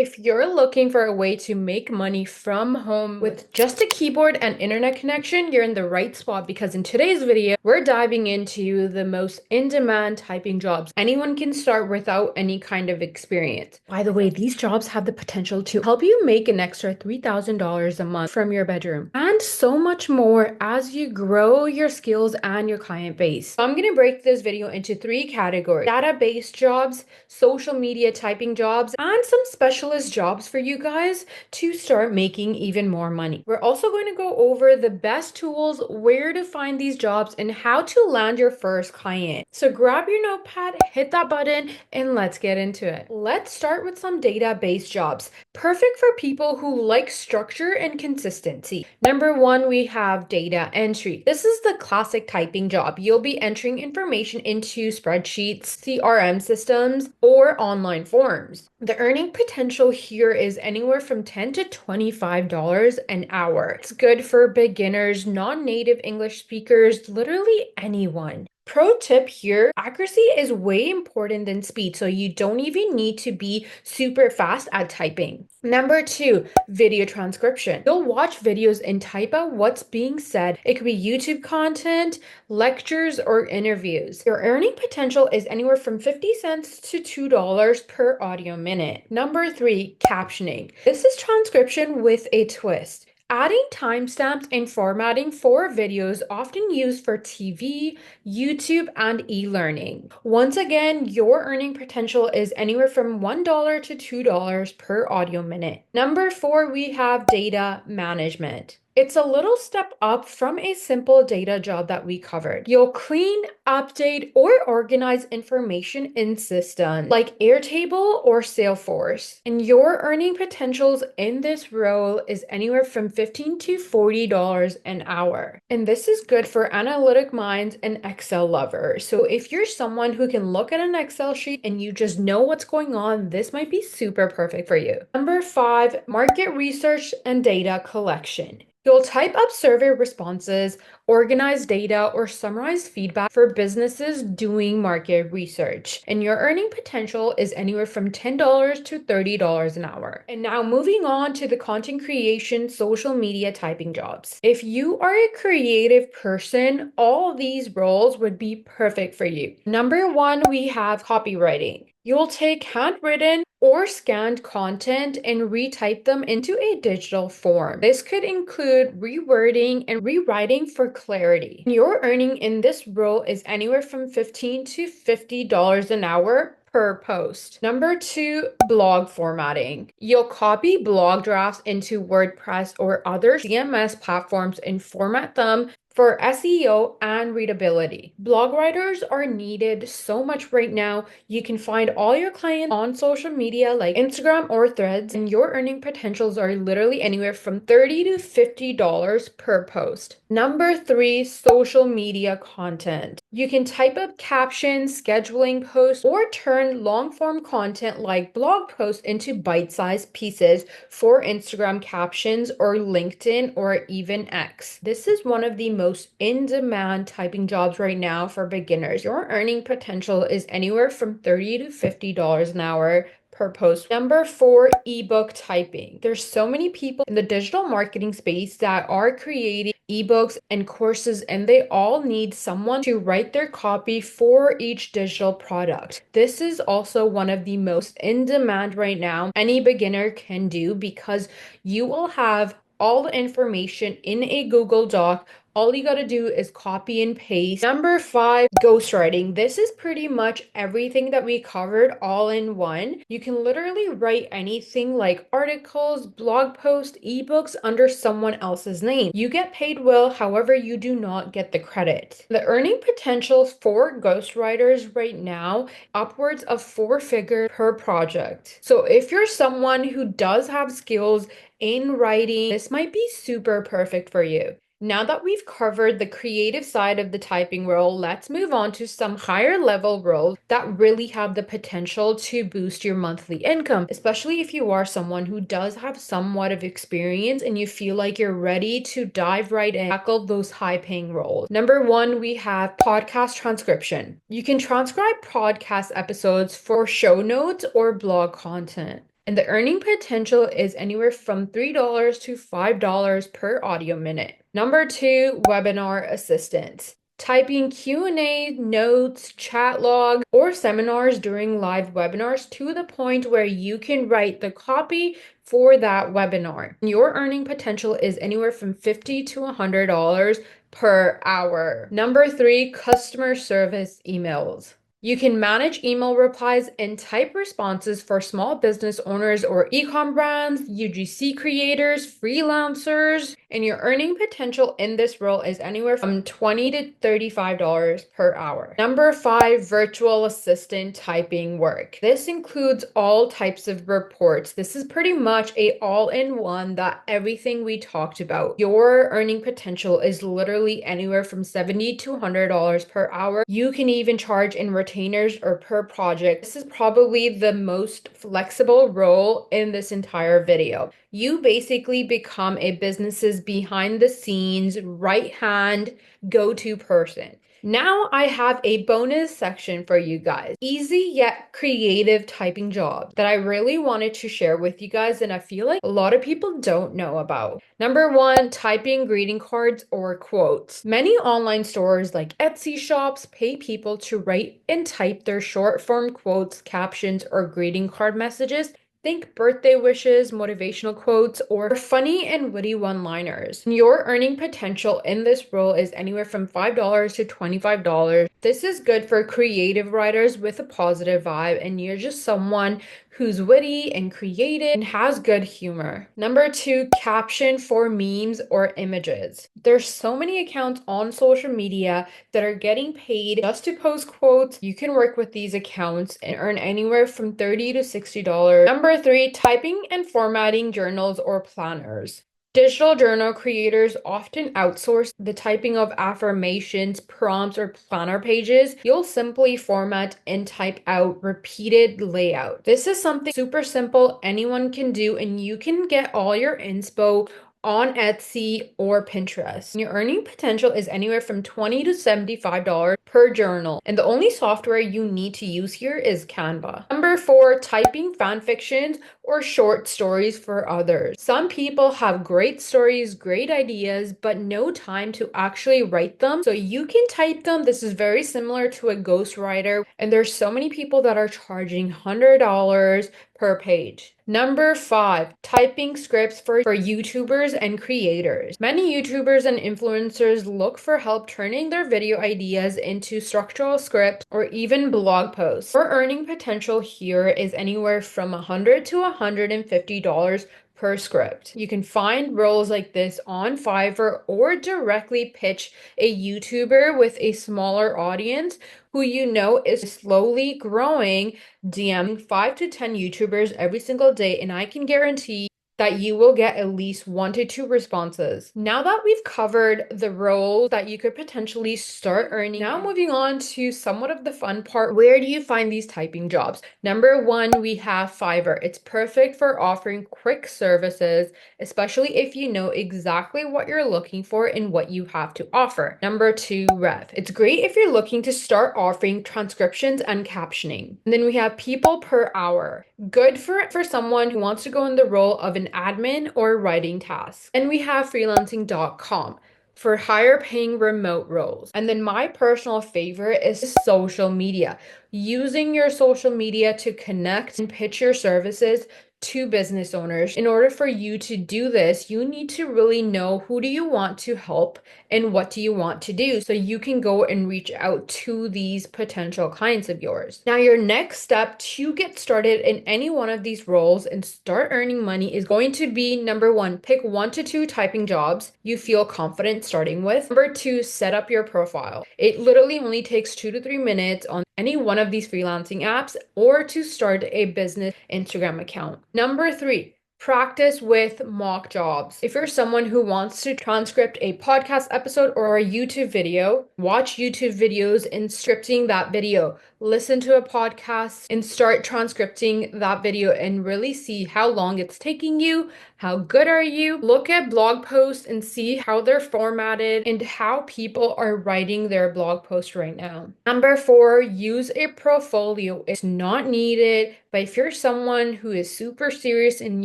If you're looking for a way to make money from home with just a keyboard and internet connection, you're in the right spot because in today's video, we're diving into the most in-demand typing jobs anyone can start without any kind of experience. By the way, these jobs have the potential to help you make an extra $3,000 a month from your bedroom and so much more as you grow your skills and your client base. So I'm going to break this video into three categories: database jobs, social media typing jobs, and some specialist jobs for you guys to start making even more money. We're also going to go over the best tools, where to find these jobs, and how to land your first client. So grab your notepad, hit that button, and let's get into it. Let's start with some database jobs. Perfect for people who like structure and consistency. Number one, we have data entry. This is the classic typing job. You'll be entering information into spreadsheets, CRM systems, or online forms. The earning potential here is anywhere from $10 to $25 an hour. It's good for beginners, non-native English speakers, literally anyone. Pro tip here, accuracy is way important than speed, so you don't even need to be super fast at typing. Number two, video transcription. You'll watch videos and type out what's being said. It could be YouTube content, lectures, or interviews. Your earning potential is anywhere from 50 cents to $2 per audio minute. Number three, captioning. This is transcription with a twist. Adding timestamps and formatting for videos often used for TV, YouTube, and e-learning. Once again, your earning potential is anywhere from $1 to $2 per audio minute. Number four, we have data management. It's a little step up from a simple data job that we covered. You'll clean, update, or organize information in systems like Airtable or Salesforce. And your earning potentials in this role is anywhere from $15 to $40 an hour. And this is good for analytic minds and Excel lovers. So if you're someone who can look at an Excel sheet and you just know what's going on, this might be super perfect for you. Number five, market research and data collection. You'll type up survey responses, organize data, or summarize feedback for businesses doing market research. And your earning potential is anywhere from $10 to $30 an hour. And now moving on to the content creation, social media typing jobs. If you are a creative person, all these roles would be perfect for you. Number one, we have copywriting. You'll take handwritten or scanned content and retype them into a digital form. This could include rewording and rewriting for clarity. Your earning in this role is anywhere from $15 to $50 an hour per post. Number two, blog formatting. You'll copy blog drafts into WordPress or other CMS platforms and format them for SEO and readability. Blog writers are needed so much right now. You can find all your clients on social media like Instagram or Threads, and your earning potentials are literally anywhere from $30 to $50 per post. Number three, social media content. You can type up captions, scheduling posts, or turn long-form content like blog posts into bite-sized pieces for Instagram captions or LinkedIn or even X. This is one of the most in-demand typing jobs right now for beginners. Your earning potential is anywhere from $30 to $50 an hour per post. Number four, ebook typing. There's so many people in the digital marketing space that are creating ebooks and courses, and they all need someone to write their copy for each digital product. This is also one of the most in demand right now any beginner can do, because you will have all the information in a Google Doc. All you gotta do is copy and paste. Number five, ghostwriting. This is pretty much everything that we covered all in one. You can literally write anything like articles, blog posts, ebooks under someone else's name. You get paid well, however, you do not get the credit. The earning potential for ghostwriters right now, upwards of 4 figures per project. So if you're someone who does have skills in writing, this might be super perfect for you. Now that we've covered the creative side of the typing role, let's move on to some higher level roles that really have the potential to boost your monthly income, especially if you are someone who does have somewhat of experience and you feel like you're ready to dive right in, tackle those high paying roles. Number one, we have podcast transcription. You can transcribe podcast episodes for show notes or blog content. And the earning potential is anywhere from $3 to $5 per audio minute. Number two, webinar assistance. Typing Q&A, notes, chat log, or seminars during live webinars to the point where you can write the copy for that webinar. Your earning potential is anywhere from $50 to $100 per hour. Number three, customer service emails. You can manage email replies and type responses for small business owners or e-com brands, UGC creators, freelancers, and your earning potential in this role is anywhere from $20 to $35 per hour. Number five, virtual assistant typing work. This includes all types of reports. This is pretty much a all-in-one that everything we talked about. Your earning potential is literally anywhere from $70 to $100 per hour. You can even charge in retainers or per project. This is probably the most flexible role in this entire video. You basically become a business's behind the scenes, right hand, go-to person. Now I have a bonus section for you guys. Easy yet creative typing job that I really wanted to share with you guys and I feel like a lot of people don't know about. Number one, typing greeting cards or quotes. Many online stores like Etsy shops pay people to write and type their short form quotes, captions, or greeting card messages. Think birthday wishes, motivational quotes, or funny and witty one-liners. Your earning potential in this role is anywhere from $5 to $25. This is good for creative writers with a positive vibe, and you're just someone who's witty and creative and has good humor. Number two, caption for memes or images. There's so many accounts on social media that are getting paid just to post quotes. You can work with these accounts and earn anywhere from $30 to $60. Number three, typing and formatting journals or planners. Digital journal creators often outsource the typing of affirmations, prompts, or planner pages. You'll simply format and type out repeated layout. This is something super simple anyone can do, and you can get all your inspo on Etsy or Pinterest. Your earning potential is anywhere from $20 to $75 per journal, and the only software you need to use here is Canva. Number four, typing fan fictions or short stories for others. Some people have great stories, great ideas, but no time to actually write them, so you can type them. This is very similar to a ghostwriter, and there's so many people that are charging $100 per page. Number five, typing scripts for YouTubers and creators. Many YouTubers and influencers look for help turning their video ideas into structural scripts or even blog posts. Your earning potential here is anywhere from $100 to $150 per script. You can find roles like this on Fiverr or directly pitch a YouTuber with a smaller audience who you know is slowly growing, DM 5 to 10 YouTubers every single day, and I can guarantee that you will get at least 1 to 2 responses. Now that we've covered the roles that you could potentially start earning, now moving on to somewhat of the fun part. Where do you find these typing jobs? Number one, we have Fiverr. It's perfect for offering quick services, especially if you know exactly what you're looking for and what you have to offer. Number two, Rev. It's great if you're looking to start offering transcriptions and captioning. And then we have People Per Hour. Good for someone who wants to go in the role of an admin or writing tasks. And we have freelancing.com for higher paying remote roles. And then my personal favorite is social media. Using your social media to connect and pitch your services to business owners. In order for you to do this, you need to really know who do you want to help and what do you want to do so you can go and reach out to these potential clients of yours. Now, your next step to get started in any one of these roles and start earning money is going to be number one, pick 1 to 2 typing jobs you feel confident starting with. Number two, set up your profile. It literally only takes 2 to 3 minutes on any one of these freelancing apps or to start a business Instagram account. Number three, practice with mock jobs. If you're someone who wants to transcript a podcast episode or a YouTube video, watch YouTube videos and scripting that video. Listen to a podcast and start transcripting that video and really see how long it's taking you, how good are you. Look at blog posts and see how they're formatted and how people are writing their blog posts right now. Number four, use a portfolio. It's not needed, But if you're someone who is super serious and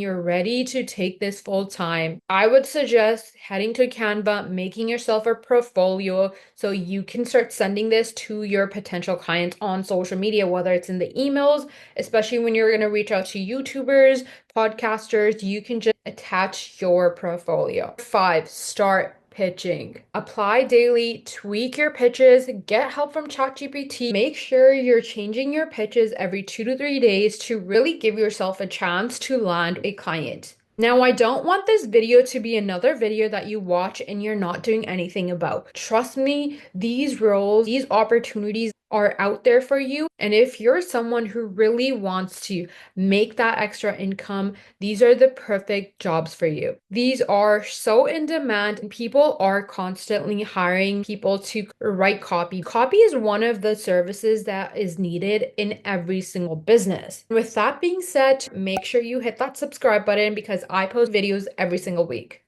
you're ready to take this full time, I would suggest heading to Canva, making yourself a portfolio so you can start sending this to your potential clients on social media, whether it's in the emails, especially when you're going to reach out to YouTubers, podcasters, you can just attach your portfolio. 5, start pitching. Apply daily, tweak your pitches, get help from ChatGPT. Make sure you're changing your pitches every 2 to 3 days to really give yourself a chance to land a client. Now, I don't want this video to be another video that you watch and you're not doing anything about. Trust me, these roles, these opportunities are out there for you. And if you're someone who really wants to make that extra income, these are the perfect jobs for you. These are so in demand and people are constantly hiring people to write copy. Copy is one of the services that is needed in every single business. With that being said, make sure you hit that subscribe button because I post videos every single week.